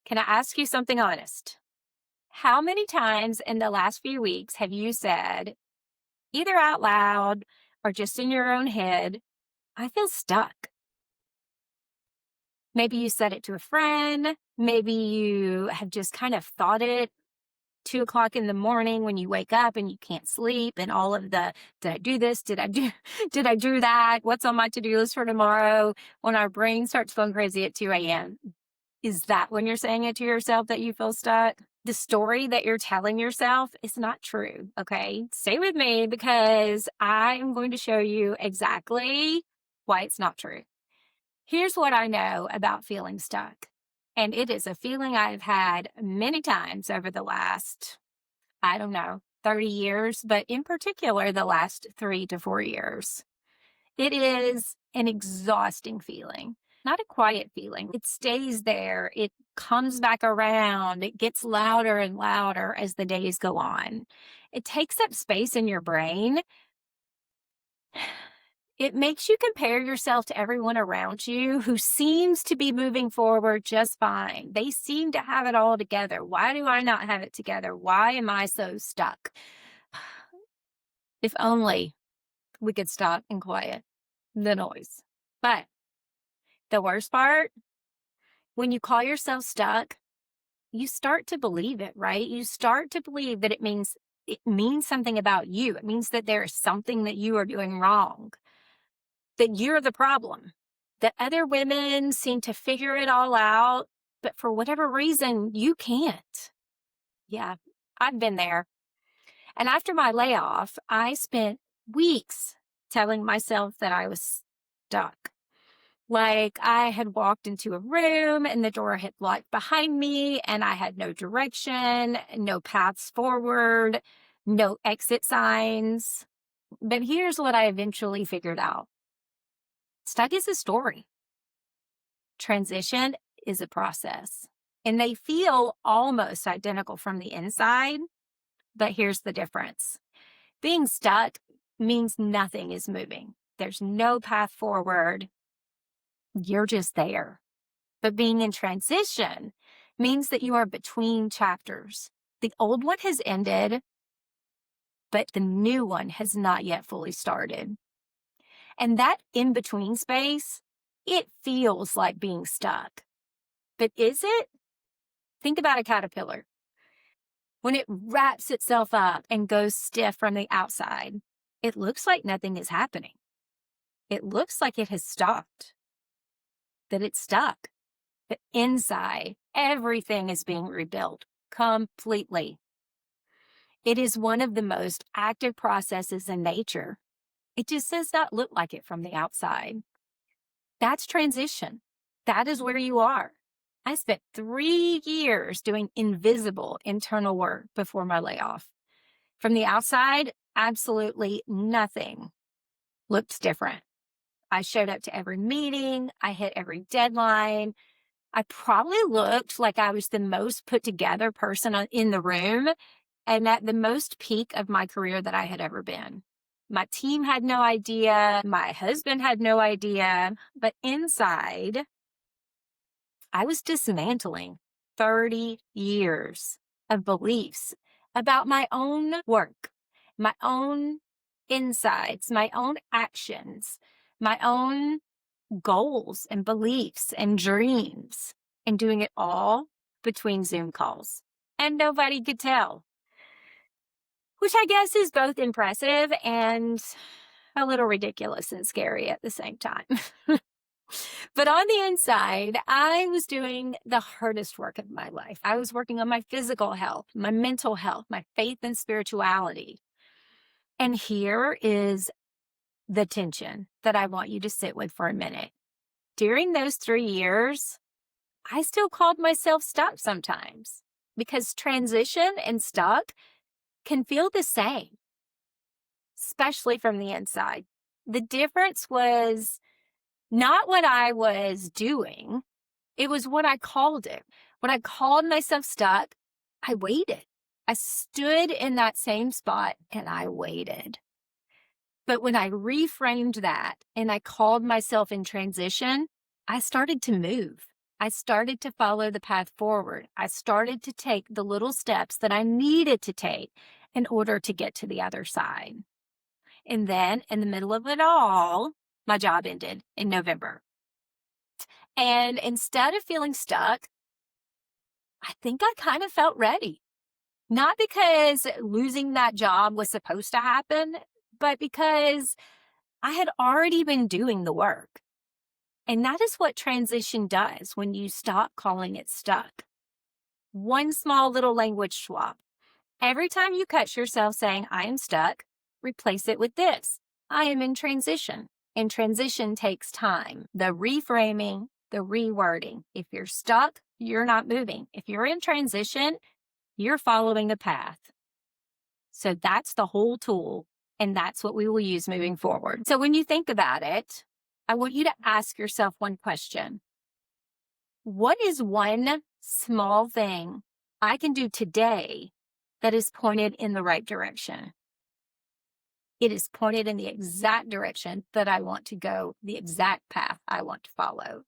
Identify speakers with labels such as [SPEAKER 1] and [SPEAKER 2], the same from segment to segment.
[SPEAKER 1] Can I ask you something honest? How many times in the last few weeks have you said, either out loud or just in your own head, I feel stuck? Maybe you said it to a friend. Maybe you have just kind of thought it 2 o'clock in the morning when you wake up and you can't sleep and all of the, did I do this? Did I do, did I do that? What's on my to-do list for tomorrow? When our brain starts going crazy at 2 a.m. Is that when you're saying it to yourself that you feel stuck? The story that you're telling yourself is not true. Okay. Stay with me because I am going to show you exactly why it's not true. Here's what I know about feeling stuck. And it is a feeling I've had many times over the last, I don't know, 30 years, but in particular, the last 3 to 4 years. It is an exhausting feeling, not a quiet feeling. It stays there. It comes back around. It gets louder and louder as the days go on. It takes up space in your brain. It makes you compare yourself to everyone around you who seems to be moving forward just fine. They seem to have it all together. Why do I not have it together? Why am I so stuck? If only we could stop and quiet the noise. But the worst part, when you call yourself stuck, you start to believe it, right? You start to believe that it means something about you. It means that there is something that you are doing wrong, that you're the problem, that other women seem to figure it all out, but for whatever reason, you can't. Yeah, I've been there. And after my layoff, I spent weeks telling myself that I was stuck. Like I had walked into a room and the door had locked behind me and I had no direction, no paths forward, no exit signs. But here's what I eventually figured out. Stuck is a story. Transition is a process. And they feel almost identical from the inside, but here's the difference. Being stuck means nothing is moving. There's no path forward. You're just there. But being in transition means that you are between chapters. The old one has ended, but the new one has not yet fully started. And that in-between space, it feels like being stuck. But is it? Think about a caterpillar. When it wraps itself up and goes stiff from the outside, it looks like nothing is happening. It looks like it has stopped, that it's stuck. But inside, everything is being rebuilt completely. It is one of the most active processes in nature. It just does not look like it from the outside. That's transition. That is where you are. I spent 3 years doing invisible internal work before my layoff. From the outside, absolutely nothing looked different. I showed up to every meeting. I hit every deadline. I probably looked like I was the most put together person in the room and at the most peak of my career that I had ever been. My team had no idea. My husband had no idea. But inside, I was dismantling 30 years of beliefs about my own work, my own insides, my own actions, my own goals and beliefs and dreams, and doing it all between Zoom calls. And nobody could tell, which I guess is both impressive and a little ridiculous and scary at the same time. But on the inside, I was doing the hardest work of my life. I was working on my physical health, my mental health, my faith and spirituality. And here is the tension that I want you to sit with for a minute. During those 3 years, I still called myself stuck sometimes because transition and stuck can feel the same, especially from the inside. The difference was not what I was doing. It was what I called it. When I called myself stuck, I waited. I stood in that same spot and I waited. But when I reframed that and I called myself in transition, I started to move. I started to follow the path forward. I started to take the little steps that I needed to take in order to get to the other side. And then in the middle of it all, my job ended in November. And instead of feeling stuck, I think I kind of felt ready. Not because losing that job was supposed to happen, but because I had already been doing the work. And that is what transition does when you stop calling it stuck. One small little language swap. Every time you catch yourself saying, I am stuck, replace it with this. I am in transition. And transition takes time. The reframing, the rewording. If you're stuck, you're not moving. If you're in transition, you're following a path. So that's the whole tool. And that's what we will use moving forward. So when you think about it, I want you to ask yourself one question. What is one small thing I can do today that is pointed in the right direction? It is pointed in the exact direction that I want to go, the exact path I want to follow.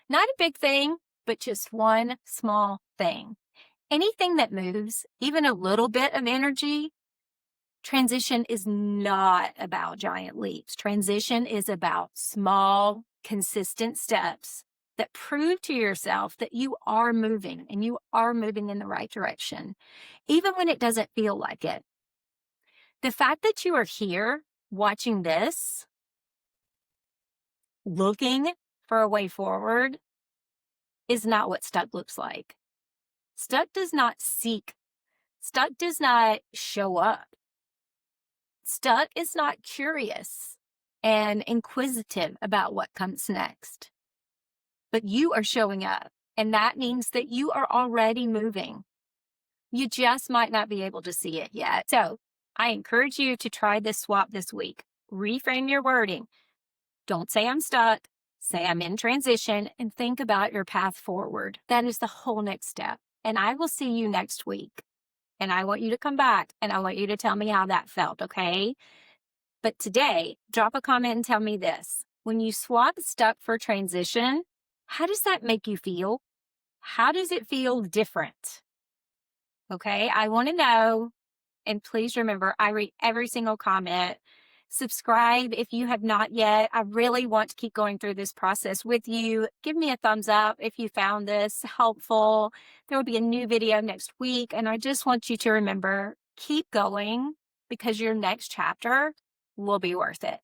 [SPEAKER 1] Not a big thing, but just one small thing. Anything that moves, even a little bit of energy, transition is not about giant leaps. Transition is about small, consistent steps that prove to yourself that you are moving and you are moving in the right direction, even when it doesn't feel like it. The fact that you are here watching this, looking for a way forward, is not what stuck looks like. Stuck does not seek. Stuck does not show up. Stuck is not curious and inquisitive about what comes next. But you are showing up, and that means that you are already moving. You just might not be able to see it yet. So I encourage you to try this swap this week. Reframe your wording. Don't say I'm stuck. Say I'm in transition, and think about your path forward. That is the whole next step. And I will see you next week. And I want you to come back and I want you to tell me how that felt, okay? But today, drop a comment and tell me this. When you swap stuck for transition, how does that make you feel? How does it feel different? Okay, I want to know. And please remember, I read every single comment. Subscribe if you have not yet. I really want to keep going through this process with you. Give me a thumbs up if you found this helpful. There will be a new video next week. And I just want you to remember, keep going because your next chapter will be worth it.